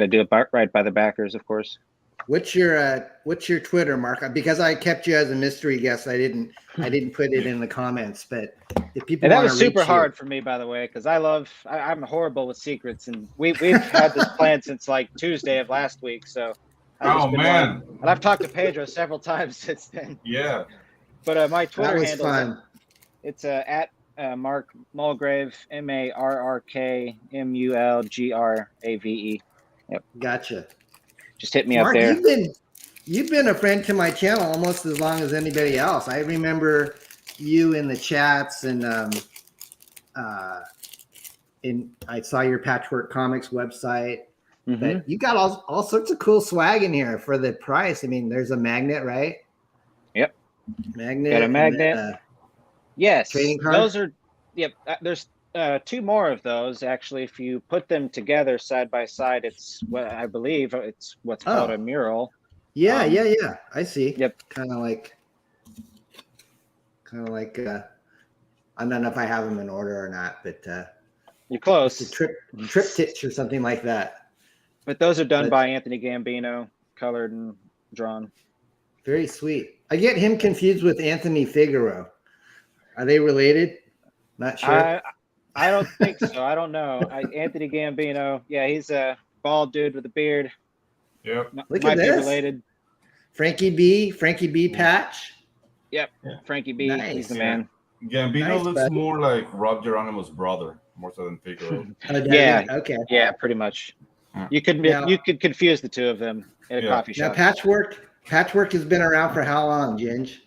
do it right by the backers, of course. What's your Twitter, Mark? Because I kept you as a mystery guest, I didn't put it in the comments. But if people and that want was to reach super you, hard for me, by the way, because I'm horrible with secrets, and we've had this plan since like Tuesday of last week. So man, and I've talked to Pedro several times since then. yeah. But my Twitter that was handle fun. it's at Mark Mulgrave, MARRKMULGRAVE. Yep. Gotcha. Just hit me Mark, up there. you've been a friend to my channel almost as long as anybody else. I remember you in the chats, and I saw your Patchwork Comics website. Mm-hmm. But you got all sorts of cool swag in here for the price. I mean, there's a magnet, right? Yep. Magnet. Got a magnet. And then, yes. trading card? Those are. Yep. There's two more of those actually. If you put them together side by side, it's what I believe it's what's called a mural. Yeah. I see. Yep. Kind of like. I don't know if I have them in order or not, but you're close. it's a triptych or something like that. But those are done by Anthony Gambino, colored and drawn. Very sweet. I get him confused with Anthony Figueroa. Are they related? Not sure. I don't think so. I don't know. Anthony Gambino. Yeah, he's a bald dude with a beard. Yep. Look Might at be this. related. Frankie B. Patch. Yep. Yeah. Frankie B. Nice. He's the man. Gambino Nice, looks buddy. more like Rob Geronimo's brother, more so than Figueroa. Yeah. Okay. Yeah, pretty much. Yeah. You could confuse the two of them at a coffee Now, shop. Patchwork has been around for how long, Ginge?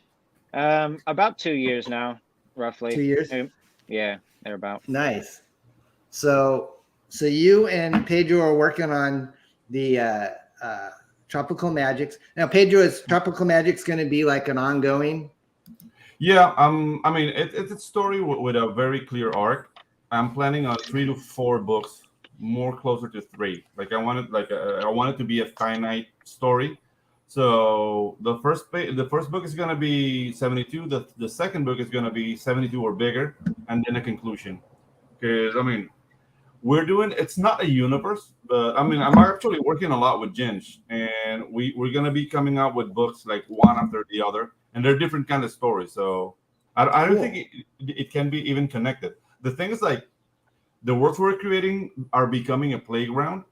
About 2 years now, roughly. 2 years. Yeah, they're about. Nice. So you and Pedro are working on the Tropical Magics. Now, Pedro, is Tropical Magics going to be like an ongoing? Yeah, I mean, it's a story with a very clear arc. I'm planning on 3 to 4 books, more closer to 3. Like I want it to be a finite story. So the first book is gonna be 72. The second book is gonna be 72 or bigger, and then a conclusion. Because I mean, it's not a universe, but I mean, I'm actually working a lot with Ginge, and we're gonna be coming out with books like one after the other, and they're different kind of stories. So I don't think it can be even connected. The thing is, like, the worlds we're creating are becoming a playground.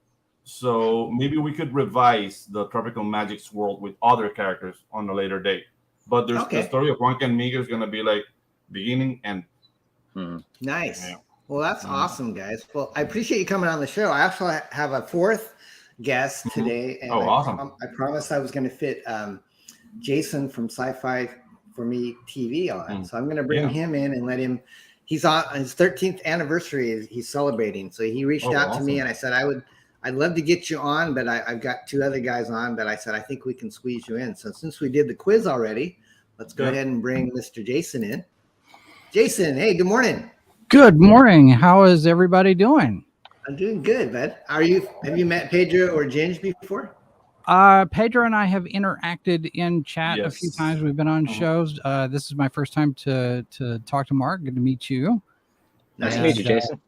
So maybe we could revise the Tropical Magics world with other characters on a later date. But there's the story of Juanca and Miguel is gonna be like beginning and. Nice. Yeah. Well, that's awesome, guys. Well, I appreciate you coming on the show. I actually have a fourth guest today. And awesome. I promised I was going to fit Jason from Sci-Fi for me TV on. Mm. So I'm going to bring him in and let him. He's on his 13th anniversary. He's celebrating. So he reached out to me and I said, I'd love to get you on, but I've got two other guys on that I said, I think we can squeeze you in. So since we did the quiz already, let's go ahead and bring Mr. Jason in. Jason, hey, good morning. Good morning. How is everybody doing? I'm doing good, bud. Have you met Pedro or Ginge before? Pedro and I have interacted in chat a few times. We've been on shows. This is my first time to talk to Mark. Good to meet you. Nice to meet you, Jason.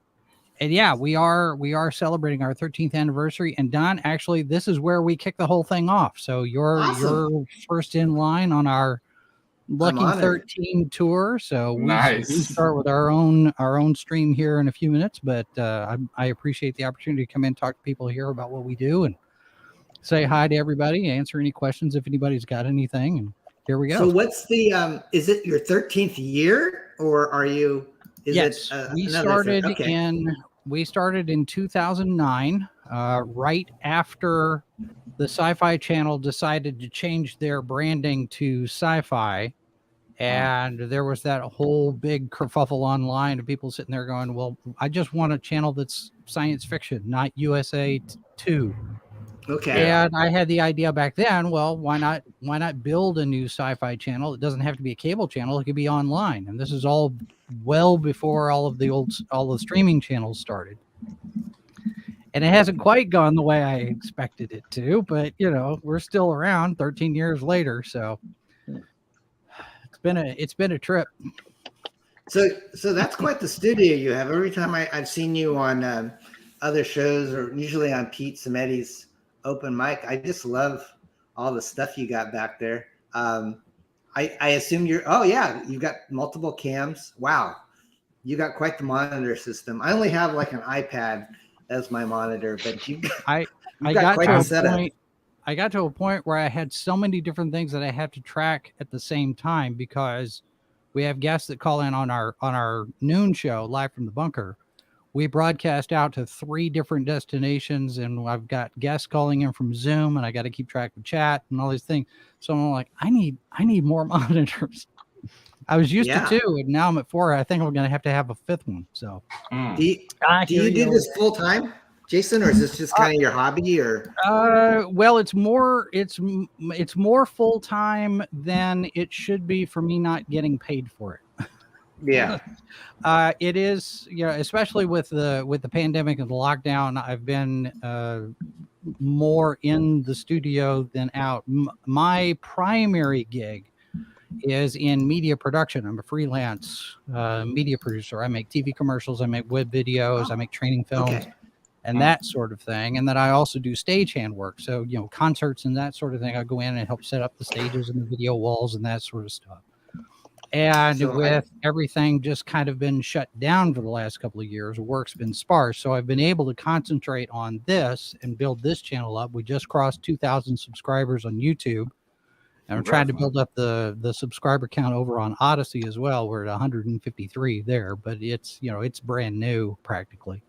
And yeah, we are celebrating our 13th anniversary. And Don, actually, this is where we kick the whole thing off. So you're first in line on our Lucky 13 tour. So we start with our own stream here in a few minutes. But I appreciate the opportunity to come in and talk to people here about what we do and say hi to everybody, answer any questions if anybody's got anything. And here we go. So what's the is it your 13th year or are you? Yes, we started in 2009, right after the Sci-Fi Channel decided to change their branding to Sci-Fi, and there was that whole big kerfuffle online of people sitting there going, "Well, I just want a channel that's science fiction, not USA 2." Okay. And I had the idea back then, well, why not build a new Sci-Fi channel? It doesn't have to be a cable channel, it could be online. And this is all well before all the streaming channels started. And it hasn't quite gone the way I expected it to, but we're still around 13 years later, so it's been a trip. So that's quite the studio you have. Every time I've seen you on other shows or usually on Pete Samedi's open mic, I just love all the stuff you got back there. I assume you've got multiple cams. Wow, you got quite the monitor system. I only have like an iPad as my monitor, but I got to a point where I had so many different things that I had to track at the same time because we have guests that call in on our noon show live from the bunker. We broadcast out to 3 different destinations, and I've got guests calling in from Zoom, and I got to keep track of chat and all these things. So I'm like, I need more monitors. I was used to 2, and now I'm at 4. I think I'm going to have a 5th one. So, do you do this full time, Jason, or is this just kind of your hobby? Or well, it's more full time than it should be for me not getting paid for it. Yeah. It is, especially with the pandemic and the lockdown, I've been more in the studio than out. My primary gig is in media production. I'm a freelance media producer. I make TV commercials, I make web videos, I make training films, and that sort of thing. And then I also do stagehand work. So, concerts and that sort of thing. I go in and help set up the stages and the video walls and that sort of stuff. And with everything just kind of been shut down for the last couple of years, work's been sparse. So I've been able to concentrate on this and build this channel up. We just crossed 2,000 subscribers on YouTube. And I'm trying to build up the subscriber count over on Odyssey as well. We're at 153 there, but it's brand new practically.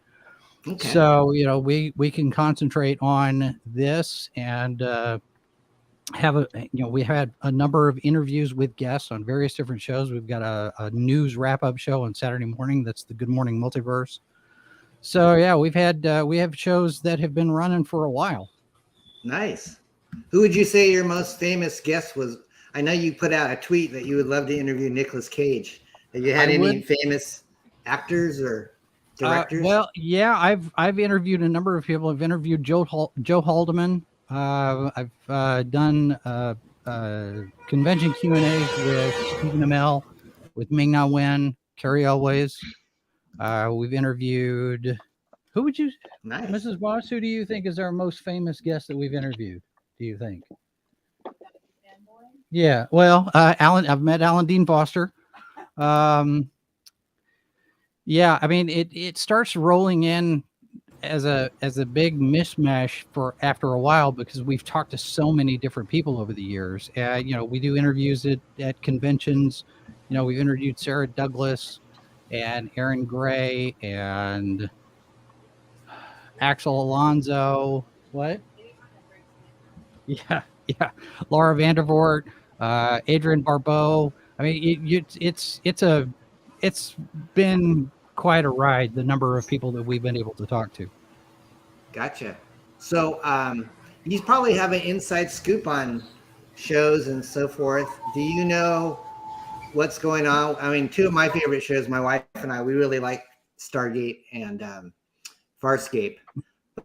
Okay. So, we can concentrate on this and we had a number of interviews with guests on various different shows. We've got a news wrap-up show on Saturday morning. That's the Good Morning Multiverse. So yeah, we have shows that have been running for a while. Nice. Who would you say your most famous guest was? I know you put out a tweet that you would love to interview Nicolas Cage. Have you had any famous actors or directors? Well, yeah, I've interviewed a number of people. I've interviewed Joe Haldeman. I've done convention Q&A with Stephen Amell, with Ming-Na Wen, Carrie Elways. We've interviewed. Who would you, Mrs. Boss? Who do you think is our most famous guest that we've interviewed? Do you think? Yeah, well, Alan. I've met Alan Dean Foster. Yeah, I mean, it starts rolling in as a big mishmash after a while because we've talked to so many different people over the years. We do interviews at conventions. We've interviewed Sarah Douglas and Aaron Gray and Axel Alonso. What? Yeah. Laura Vandervoort, Adrian Barbeau. I mean, it's been quite a ride. The number of people that we've been able to talk to. Gotcha. So you probably have an inside scoop on shows and so forth. Do you know what's going on? I mean, two of my favorite shows, my wife and I, we really like Stargate and Farscape.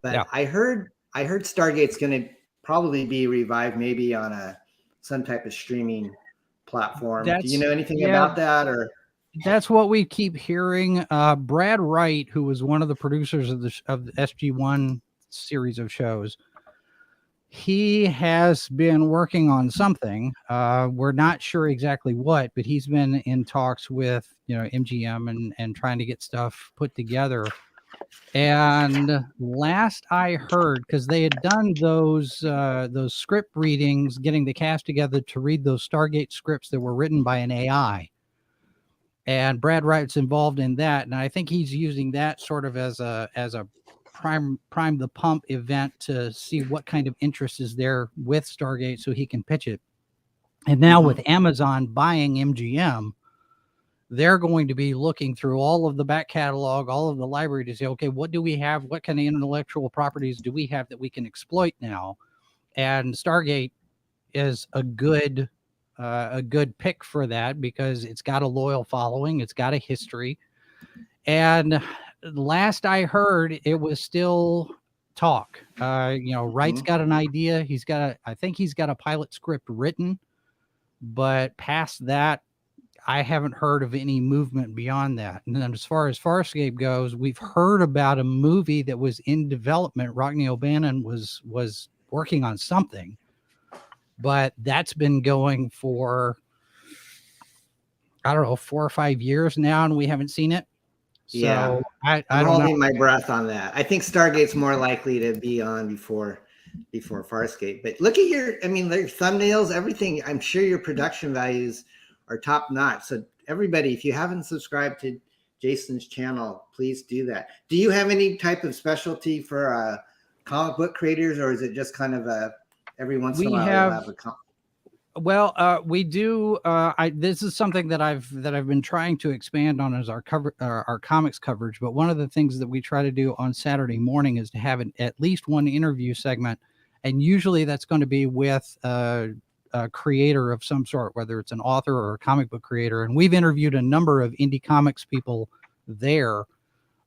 But Yeah. I heard Stargate's going to probably be revived, maybe on some type of streaming platform. Do you know anything about that? Or that's what we keep hearing. Brad Wright, who was one of the producers of the SG1 series of shows, he has been working on something. We're not sure exactly what, but he's been in talks with MGM and trying to get stuff put together. And last I heard, because they had done those script readings, getting the cast together to read those Stargate scripts that were written by an AI. And Brad Wright's involved in that, and I think he's using that sort of as a prime the pump event to see what kind of interest is there with Stargate, so he can pitch it. And now with Amazon buying MGM, they're going to be looking through all of the back catalog, all of the library to say, okay, what do we have? What kind of intellectual properties do we have that we can exploit now? And Stargate is a good pick for that because it's got a loyal following, it's got a history. And last I heard, it was still talk. Wright's got an idea. I think he's got a pilot script written, but past that, I haven't heard of any movement beyond that. And then as far as Farscape goes, we've heard about a movie that was in development. Rockne O'Bannon was working on something, but that's been going for, I don't know, 4 or 5 years now, and we haven't seen it. So yeah, I'm don't holding my breath on that. I think Stargate's more likely to be on before Farscape. But look at their thumbnails, everything. I'm sure your production values are top notch. So everybody, if you haven't subscribed to Jason's channel, please do that. Do you have any type of specialty for comic book creators, or is it just kind of every once in a while have a we do. This is something that I've been trying to expand on as our comics coverage. But one of the things that we try to do on Saturday morning is to have at least one interview segment, and usually that's going to be with a creator of some sort, whether it's an author or a comic book creator. And we've interviewed a number of indie comics people there.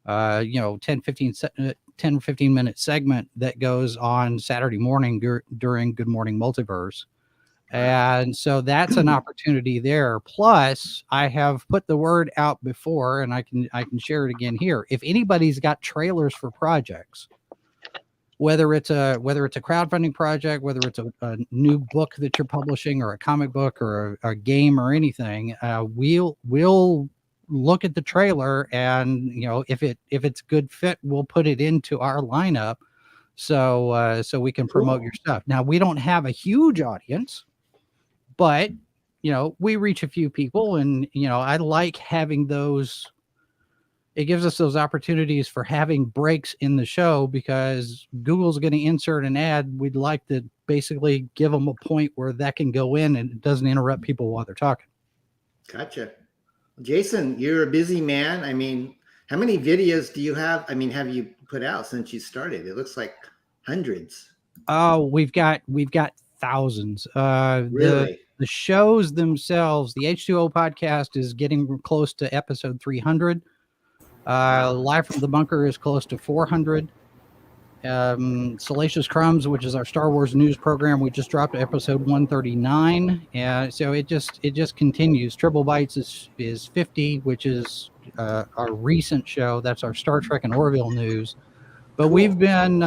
10-15 minute segment that goes on Saturday morning during Good Morning Multiverse. And so that's an opportunity there. Plus, I have put the word out before, and I can share it again here. If anybody's got trailers for projects, whether it's a crowdfunding project, whether it's a new book that you're publishing, or a comic book, or a game, or anything, we'll look at the trailer, and if it's good fit, we'll put it into our lineup, so we can promote your stuff. Now, we don't have a huge audience, but we reach a few people, and I like having those. It gives us those opportunities for having breaks in the show, because Google's going to insert an ad. We'd like to basically give them a point where that can go in and it doesn't interrupt people while they're talking. Gotcha. Jason, you're a busy man. I mean, how many videos do you have? I mean, have you put out since you started? It looks like hundreds. Oh, we've got thousands. Really? The shows themselves, the H2O podcast is getting close to episode 300. Live from the Bunker is close to 400. Salacious Crumbs, which is our Star Wars news program, we just dropped episode 139. So it just continues. Triple Bytes is 50, which is our recent show. That's our Star Trek and Orville news. But cool. We've been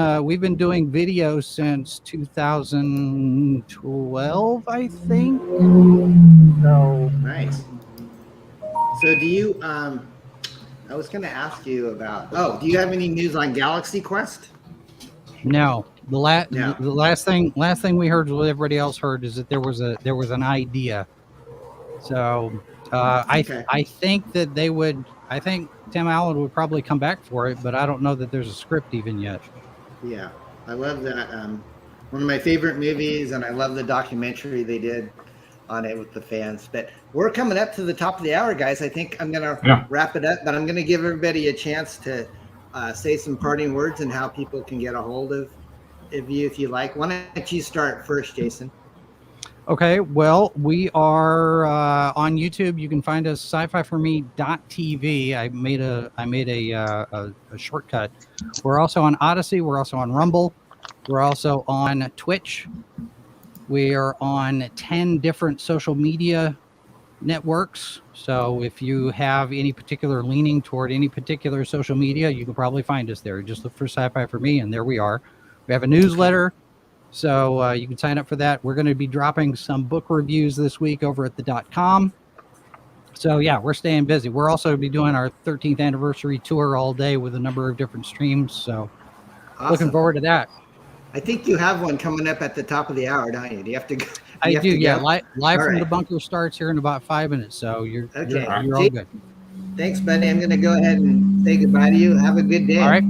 doing videos since 2012, I think. So nice. So do you? I was going to ask you about. Oh, do you have any news on Galaxy Quest? No. The last thing we heard, what everybody else heard, is that there was an idea. So Okay. I think that they would. I think Tim Allen would probably come back for it, but I don't know that there's a script even yet. Yeah, I love that. One of my favorite movies, and I love the documentary they did on it with the fans. But we're coming up to the top of the hour, guys. I think I'm going to Yeah. wrap it up, but I'm going to give everybody a chance to say some parting words and how people can get a hold of you if you like. Why don't you start first, Jason? Okay, well, we are on YouTube. You can find us sci-fi4me.tv. I made a shortcut. We're also on Odyssey. We're also on Rumble. We're also on Twitch. We are on 10 different social media networks. So if you have any particular leaning toward any particular social media, you can probably find us there. Just look for Sci-Fi for Me, and there we are. We have a newsletter. So you can sign up for that. We're going to be dropping some book reviews this week over at the .com. So yeah, we're staying busy. We're also going to be doing our 13th anniversary tour all day with a number of different streams. So looking forward to that. I think you have one coming up at the top of the hour, don't you? Do you have to go? I do, yeah. Go? Live all from right. the bunker starts here in about 5 minutes. So you're all good. Thanks, buddy. I'm going to go ahead and say goodbye to you. Have a good day. All right.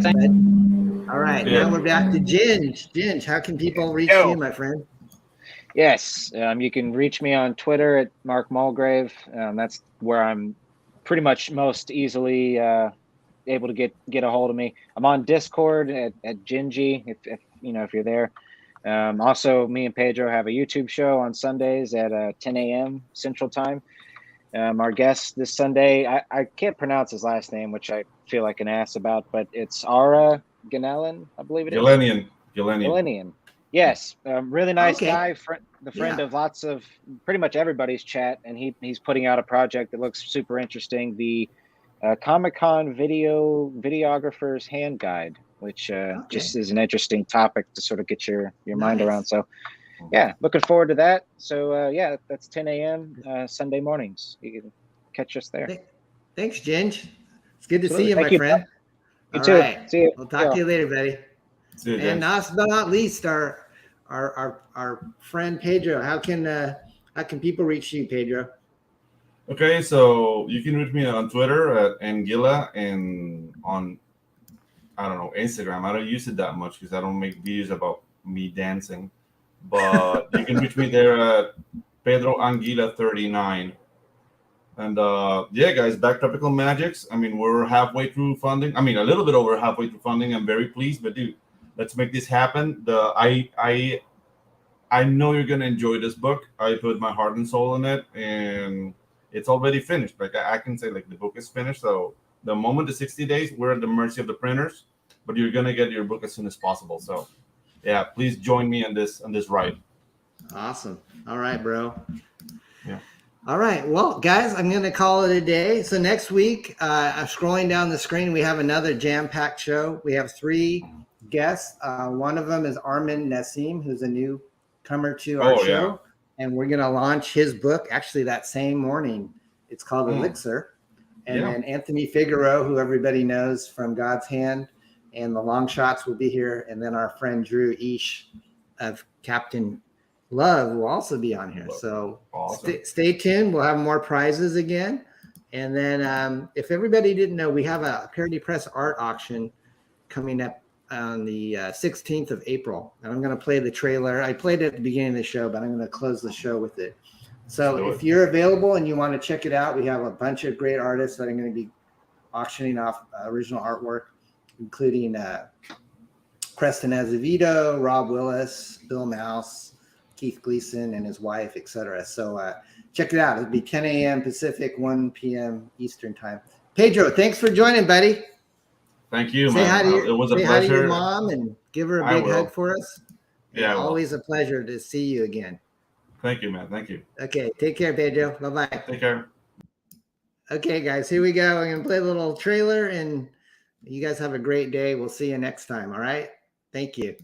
Thanks, bud. All right, Yeah. now we're back to Ginge. Ginge, how can people reach you, my friend? Yes, you can reach me on Twitter at Mark Mulgrave. That's where I'm pretty much most easily able to get a hold of me. I'm on Discord at Gingy, if you're there. Also, me and Pedro have a YouTube show on Sundays at 10 a.m. Central Time. Our guest this Sunday, I can't pronounce his last name, which I feel like an ass about, but it's Ara Ganellan, I believe it is. Galenian. Yes, really nice guy, the friend of lots of pretty much everybody's chat, and he's putting out a project that looks super interesting, the Comic-Con videographer's hand guide, which just is an interesting topic to sort of get your mind around. So yeah, looking forward to that. So yeah, that's 10 a.m. Sunday mornings. You can catch us there. Thanks, Ginge. It's good to see you, my friend. You too. Right. See you. We'll talk to you later, buddy. See you, and last but not least, our friend Pedro. How can people reach you, Pedro? Okay, so you can reach me on Twitter at Anguilla and on Instagram. I don't use it that much because I don't make videos about me dancing. But you can reach me there at Pedro Anguilla 39. And yeah, guys, Back Tropical Magics. I mean, we're halfway through funding. I mean, a little bit over halfway through funding. I'm very pleased, but dude, let's make this happen. I know you're gonna enjoy this book. I put my heart and soul in it, and it's already finished. Like I can say, like the book is finished. So the moment, the 60 days, we're at the mercy of the printers, but you're gonna get your book as soon as possible. So yeah, please join me on this ride. Awesome. All right, bro. Yeah. All right. Well, guys, I'm going to call it a day. So next week, I'm scrolling down the screen. We have another jam-packed show. We have 3 guests. One of them is Armin Nassim, who's a newcomer to our show. And we're going to launch his book actually that same morning. It's called Elixir. And then Anthony Figueroa, who everybody knows from God's Hand, and the Long Shots will be here. And then our friend Drew Ish of Captain Love will also be on here. So awesome. Stay tuned. We'll have more prizes again. And then if everybody didn't know, we have a Parody Press art auction coming up on the 16th of April. And I'm going to play the trailer. I played it at the beginning of the show, but I'm going to close the show with it. So if you're available and you want to check it out, we have a bunch of great artists that are going to be auctioning off original artwork, including Preston Azevedo, Rob Willis, Bill Mouse, Keith Gleason and his wife, etc. So check it out. It'll be 10 a.m. Pacific, 1 p.m. Eastern time. Pedro, thanks for joining, buddy. Thank you, man. It was a pleasure. Say hi to your mom and give her a big hug for us. Yeah, always a pleasure to see you again. Thank you, man. Thank you. Okay, take care, Pedro. Bye-bye. Take care. Okay, guys, here we go. I'm going to play a little trailer, and you guys have a great day. We'll see you next time, all right? Thank you.